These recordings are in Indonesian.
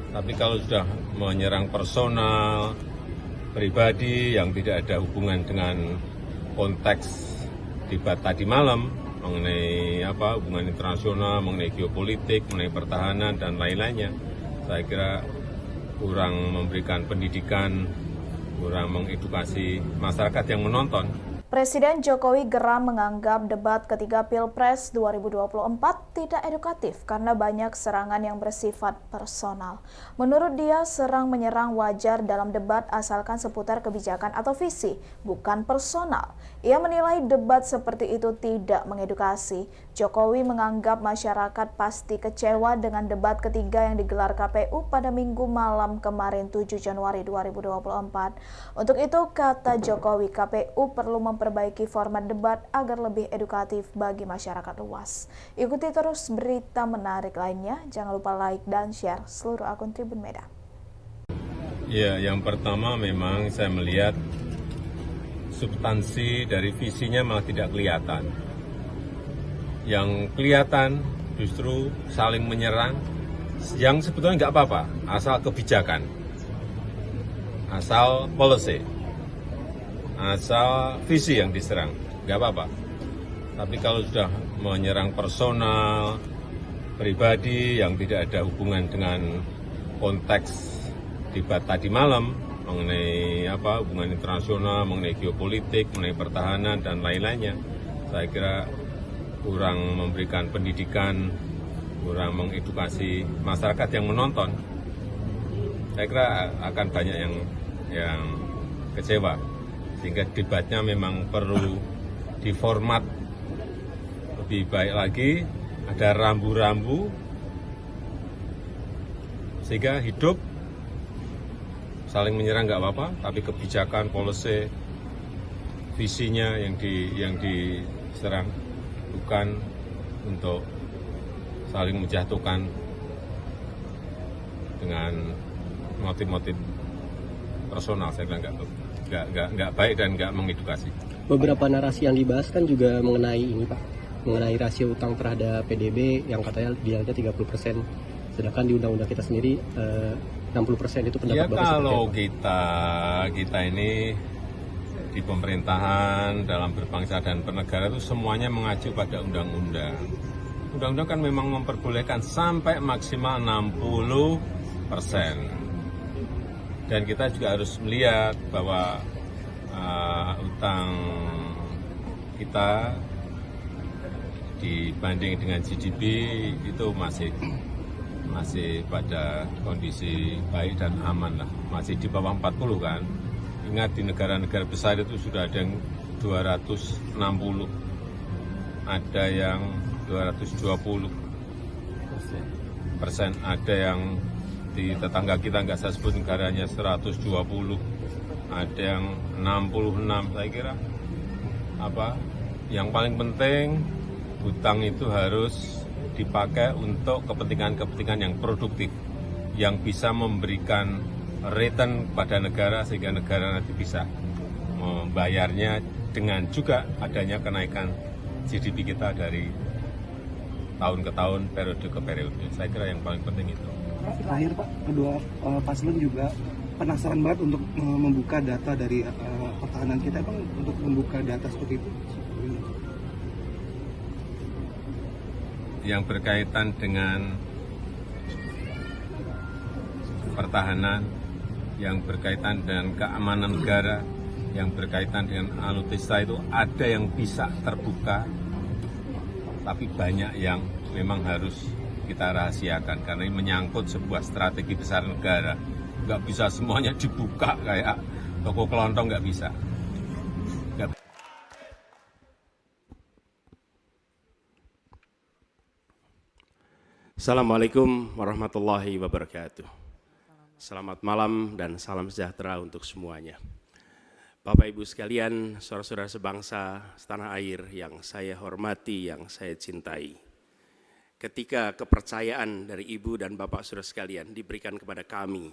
Tapi kalau sudah menyerang personal, pribadi yang tidak ada hubungan dengan konteks debat tadi malam mengenai hubungan internasional, mengenai geopolitik, mengenai pertahanan dan lain-lainnya, saya kira kurang memberikan pendidikan, kurang mengedukasi masyarakat yang menonton. Presiden Jokowi geram menganggap debat ketiga Pilpres 2024 tidak edukatif karena banyak serangan yang bersifat personal. Menurut dia, serang-menyerang wajar dalam debat asalkan seputar kebijakan atau visi, bukan personal. Ia menilai debat seperti itu tidak mengedukasi. Jokowi menganggap masyarakat pasti kecewa dengan debat ketiga yang digelar KPU pada Minggu malam kemarin 7 Januari 2024. Untuk itu, kata Jokowi, KPU perlu memperbaiki format debat agar lebih edukatif bagi masyarakat luas. Ikuti terus berita menarik lainnya. Jangan lupa like dan share seluruh akun Tribun Medan. Ya, yang pertama memang saya melihat substansi dari visinya malah tidak kelihatan. Yang kelihatan justru saling menyerang, yang sebetulnya nggak apa-apa, asal kebijakan, asal policy, asal visi yang diserang, nggak apa-apa. Tapi kalau sudah menyerang personal, pribadi yang tidak ada hubungan dengan konteks debat tadi malam mengenai hubungan internasional, mengenai geopolitik, mengenai pertahanan dan lain-lainnya, saya kira kurang memberikan pendidikan, kurang mengedukasi masyarakat yang menonton. Saya kira akan banyak yang kecewa, sehingga debatnya memang perlu diformat lebih baik lagi, ada rambu-rambu sehingga hidup. Saling menyerang nggak apa-apa, tapi kebijakan, policy, visinya yang diserang, bukan untuk saling menjatuhkan dengan motif-motif personal. Saya kira nggak baik dan nggak mengedukasi. Beberapa narasi yang dibahas kan juga mengenai ini, Pak, mengenai rasio utang terhadap PDB yang katanya idealnya 30%, sedangkan di undang-undang kita sendiri 60% itu pendapat Ya Bapak. kalau kita ini di pemerintahan, dalam berbangsa dan bernegara itu semuanya mengacu pada undang-undang. Undang-undang kan memang memperbolehkan sampai maksimal 60%. Dan kita juga harus melihat bahwa utang kita dibanding dengan GDP itu masih pada kondisi baik dan aman lah, masih di bawah 40 kan. Ingat di negara-negara besar itu sudah ada yang 260, ada yang 220%, ada yang di tetangga kita nggak saya sebut negaranya 120, ada yang 66. Saya kira yang paling penting hutang itu harus dipakai untuk kepentingan-kepentingan yang produktif, yang bisa memberikan return pada negara sehingga negara nanti bisa membayarnya dengan juga adanya kenaikan GDP kita dari tahun ke tahun, periode ke periode. Saya kira yang paling penting itu. Terakhir Pak, kedua paslon juga penasaran banget untuk membuka data dari pertahanan kita, Bang, untuk membuka data seperti itu. Yang berkaitan dengan pertahanan, yang berkaitan dengan keamanan negara, yang berkaitan dengan alutsista itu ada yang bisa terbuka, tapi banyak yang memang harus kita rahasiakan karena ini menyangkut sebuah strategi besar negara. Nggak bisa semuanya dibuka kayak toko kelontong, nggak bisa. Assalamualaikum warahmatullahi wabarakatuh. Selamat malam dan salam sejahtera untuk semuanya. Bapak Ibu sekalian, saudara-saudara sebangsa setanah air yang saya hormati, yang saya cintai. Ketika kepercayaan dari Ibu dan Bapak saudara sekalian diberikan kepada kami,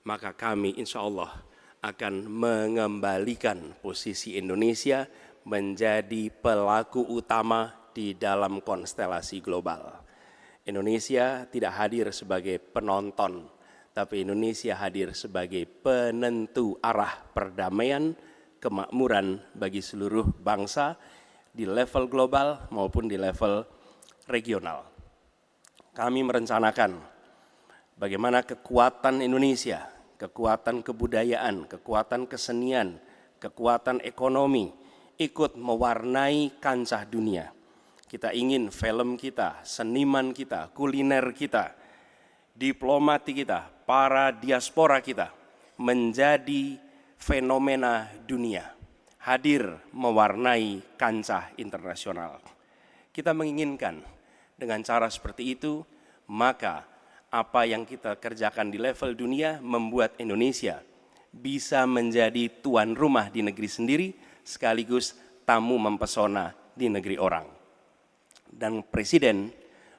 maka kami insya Allah akan mengembalikan posisi Indonesia menjadi pelaku utama di dalam konstelasi global. Indonesia tidak hadir sebagai penonton, tapi Indonesia hadir sebagai penentu arah perdamaian, kemakmuran bagi seluruh bangsa di level global maupun di level regional. Kami merencanakan bagaimana kekuatan Indonesia, kekuatan kebudayaan, kekuatan kesenian, kekuatan ekonomi ikut mewarnai kancah dunia. Kita ingin film kita, seniman kita, kuliner kita, diplomati kita, para diaspora kita menjadi fenomena dunia, hadir mewarnai kancah internasional. Kita menginginkan dengan cara seperti itu, maka apa yang kita kerjakan di level dunia membuat Indonesia bisa menjadi tuan rumah di negeri sendiri, sekaligus tamu mempesona di negeri orang. Dan Presiden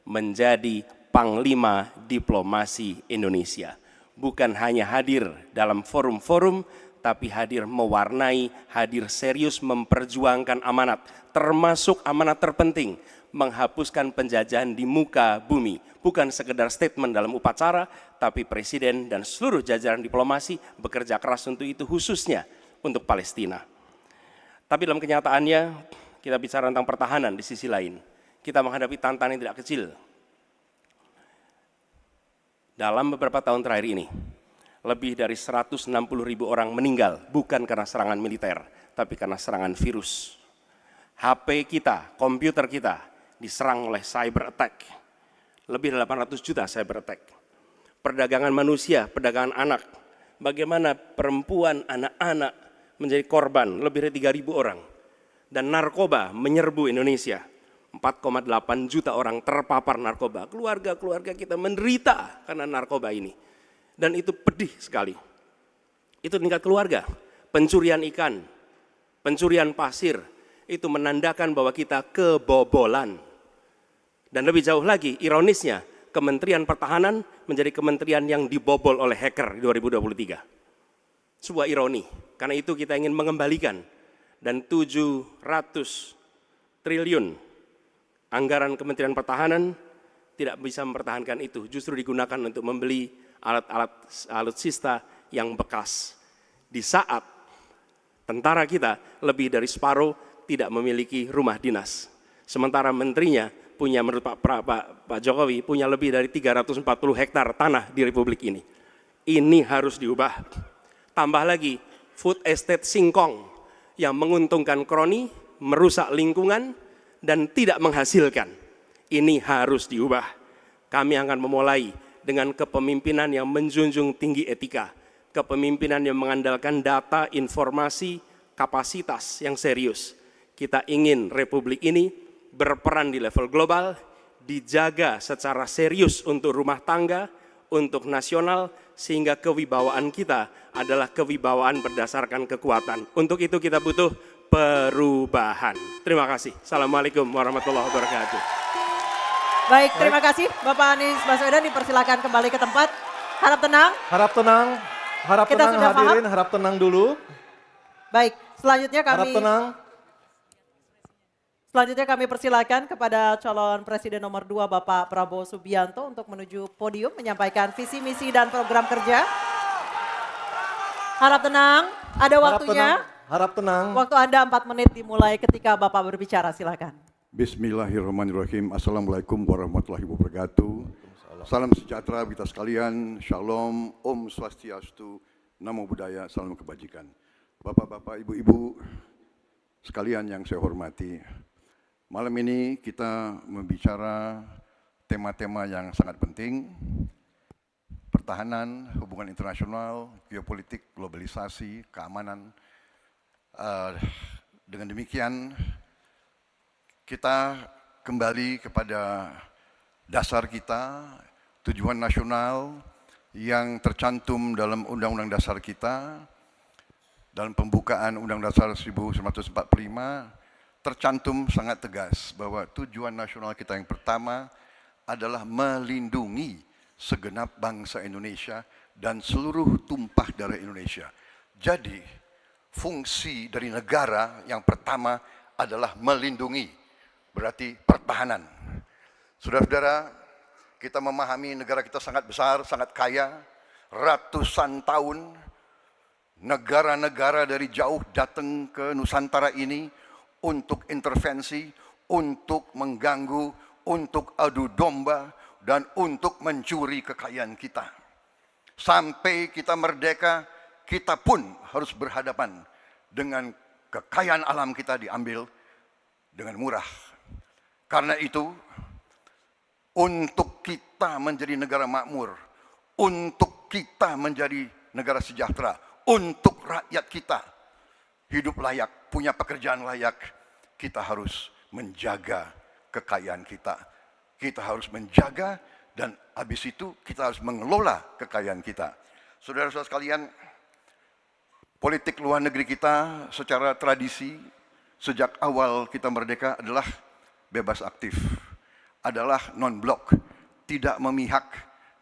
menjadi panglima diplomasi Indonesia. Bukan hanya hadir dalam forum-forum, tapi hadir mewarnai, hadir serius memperjuangkan amanat, termasuk amanat terpenting, menghapuskan penjajahan di muka bumi. Bukan sekedar statement dalam upacara, tapi Presiden dan seluruh jajaran diplomasi bekerja keras untuk itu, khususnya untuk Palestina. Tapi dalam kenyataannya, kita bicara tentang pertahanan di sisi lain. Kita menghadapi tantangan yang tidak kecil. Dalam beberapa tahun terakhir ini, lebih dari 160.000 orang meninggal, bukan karena serangan militer, tapi karena serangan virus. HP kita, komputer kita, diserang oleh cyber attack. Lebih dari 800 juta cyber attack. Perdagangan manusia, perdagangan anak. Bagaimana perempuan, anak-anak menjadi korban, lebih dari 3.000 orang. Dan narkoba menyerbu Indonesia. 4,8 juta orang terpapar narkoba. Keluarga-keluarga kita menderita karena narkoba ini. Dan itu pedih sekali. Itu tingkat keluarga. Pencurian ikan, pencurian pasir, itu menandakan bahwa kita kebobolan. Dan lebih jauh lagi, ironisnya, Kementerian Pertahanan menjadi kementerian yang dibobol oleh hacker di 2023. Sebuah ironi, karena itu kita ingin mengembalikan. Dan 700 triliun anggaran Kementerian Pertahanan tidak bisa mempertahankan itu, justru digunakan untuk membeli alat-alat alutsista yang bekas. Di saat tentara kita lebih dari separuh tidak memiliki rumah dinas. Sementara menterinya punya, menurut Pak Jokowi, punya lebih dari 340 hektar tanah di Republik ini. Ini harus diubah. Tambah lagi, food estate singkong yang menguntungkan kroni, merusak lingkungan, dan tidak menghasilkan. Ini harus diubah. Kami akan memulai dengan kepemimpinan yang menjunjung tinggi etika, kepemimpinan yang mengandalkan data, informasi, kapasitas yang serius. Kita ingin Republik ini berperan di level global, dijaga secara serius untuk rumah tangga, untuk nasional, sehingga kewibawaan kita adalah kewibawaan berdasarkan kekuatan. Untuk itu kita butuh perubahan. Terima kasih. Assalamualaikum warahmatullahi wabarakatuh. Baik, terima kasih Bapak Anies Baswedan, dipersilakan kembali ke tempat. Harap tenang. Harap tenang, harap Kita tenang sudah hadirin, paham? harap tenang dulu. Baik, selanjutnya kami persilakan kepada calon Presiden nomor 2 Bapak Prabowo Subianto untuk menuju podium menyampaikan visi, misi, dan program kerja. Harap tenang, ada waktunya. Harap tenang. Waktu Anda 4 menit dimulai ketika Bapak berbicara, silakan. Bismillahirrahmanirrahim. Assalamualaikum warahmatullahi wabarakatuh. Salam sejahtera kita sekalian. Shalom, Om Swastiastu, Namo Buddhaya, salam kebajikan. Bapak-bapak, ibu-ibu sekalian yang saya hormati. Malam ini kita membicara tema-tema yang sangat penting. Pertahanan, hubungan internasional, geopolitik, globalisasi, keamanan. Dengan demikian, kita kembali kepada dasar kita, tujuan nasional yang tercantum dalam Undang-Undang Dasar kita, dalam pembukaan Undang-Undang Dasar 1945, tercantum sangat tegas bahwa tujuan nasional kita yang pertama adalah melindungi segenap bangsa Indonesia dan seluruh tumpah darah Indonesia. Jadi, fungsi dari negara yang pertama adalah melindungi, berarti pertahanan. Saudara-saudara, kita memahami negara kita sangat besar, sangat kaya, ratusan tahun negara-negara dari jauh datang ke Nusantara ini untuk intervensi, untuk mengganggu, untuk adu domba, dan untuk mencuri kekayaan kita. Sampai kita merdeka, kita pun harus berhadapan dengan kekayaan alam kita diambil dengan murah. Karena itu, untuk kita menjadi negara makmur, untuk kita menjadi negara sejahtera, untuk rakyat kita hidup layak, punya pekerjaan layak, kita harus menjaga kekayaan kita. Kita harus menjaga dan habis itu kita harus mengelola kekayaan kita. Saudara-saudara sekalian, politik luar negeri kita secara tradisi sejak awal kita merdeka adalah bebas aktif, adalah non-blok, tidak memihak,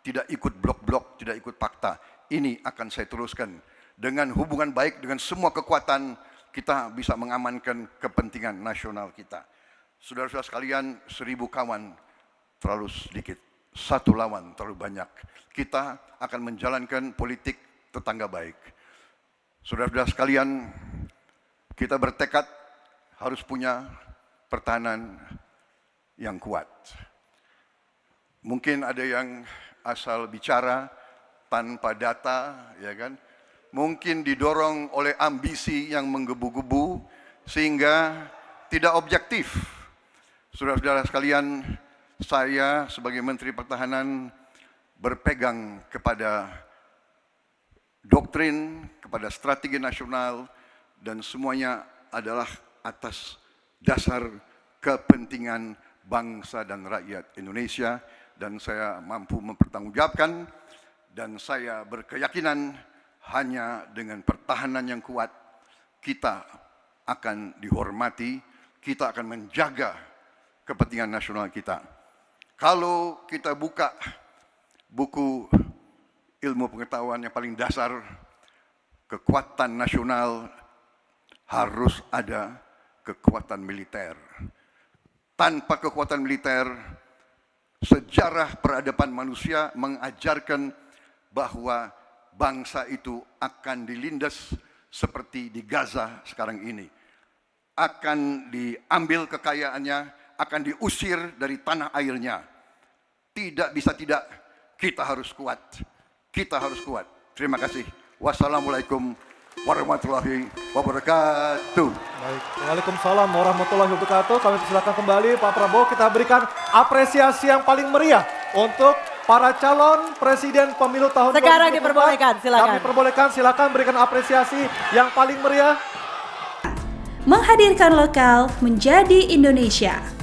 tidak ikut blok-blok, tidak ikut fakta. Ini akan saya teruskan. Dengan hubungan baik dengan semua kekuatan, kita bisa mengamankan kepentingan nasional kita. Saudara-saudara sekalian, 1000 kawan terlalu sedikit, 1 lawan terlalu banyak. Kita akan menjalankan politik tetangga baik. Saudara-saudara sekalian, kita bertekad harus punya pertahanan yang kuat. Mungkin ada yang asal bicara tanpa data, ya kan? Mungkin didorong oleh ambisi yang menggebu-gebu sehingga tidak objektif. Saudara-saudara sekalian, saya sebagai Menteri Pertahanan berpegang kepada doktrin, kepada strategi nasional, dan semuanya adalah atas dasar kepentingan bangsa dan rakyat Indonesia, dan saya mampu mempertanggungjawabkan, dan saya berkeyakinan hanya dengan pertahanan yang kuat kita akan dihormati, kita akan menjaga kepentingan nasional kita. Kalau kita buka buku ilmu pengetahuan yang paling dasar, kekuatan nasional harus ada kekuatan militer. Tanpa kekuatan militer, sejarah peradaban manusia mengajarkan bahwa bangsa itu akan dilindas seperti di Gaza sekarang ini. Akan diambil kekayaannya, akan diusir dari tanah airnya. Tidak bisa tidak, kita harus kuat. Kita harus kuat. Terima kasih. Wassalamualaikum warahmatullahi wabarakatuh. Baik, waalaikumsalam warahmatullahi wabarakatuh. Kami persilakan kembali Pak Prabowo, kita berikan apresiasi yang paling meriah untuk para calon presiden pemilu tahun 2024. Sekarang diperbolehkan, silakan. Kami perbolehkan, silakan berikan apresiasi yang paling meriah. Menghadirkan lokal menjadi Indonesia.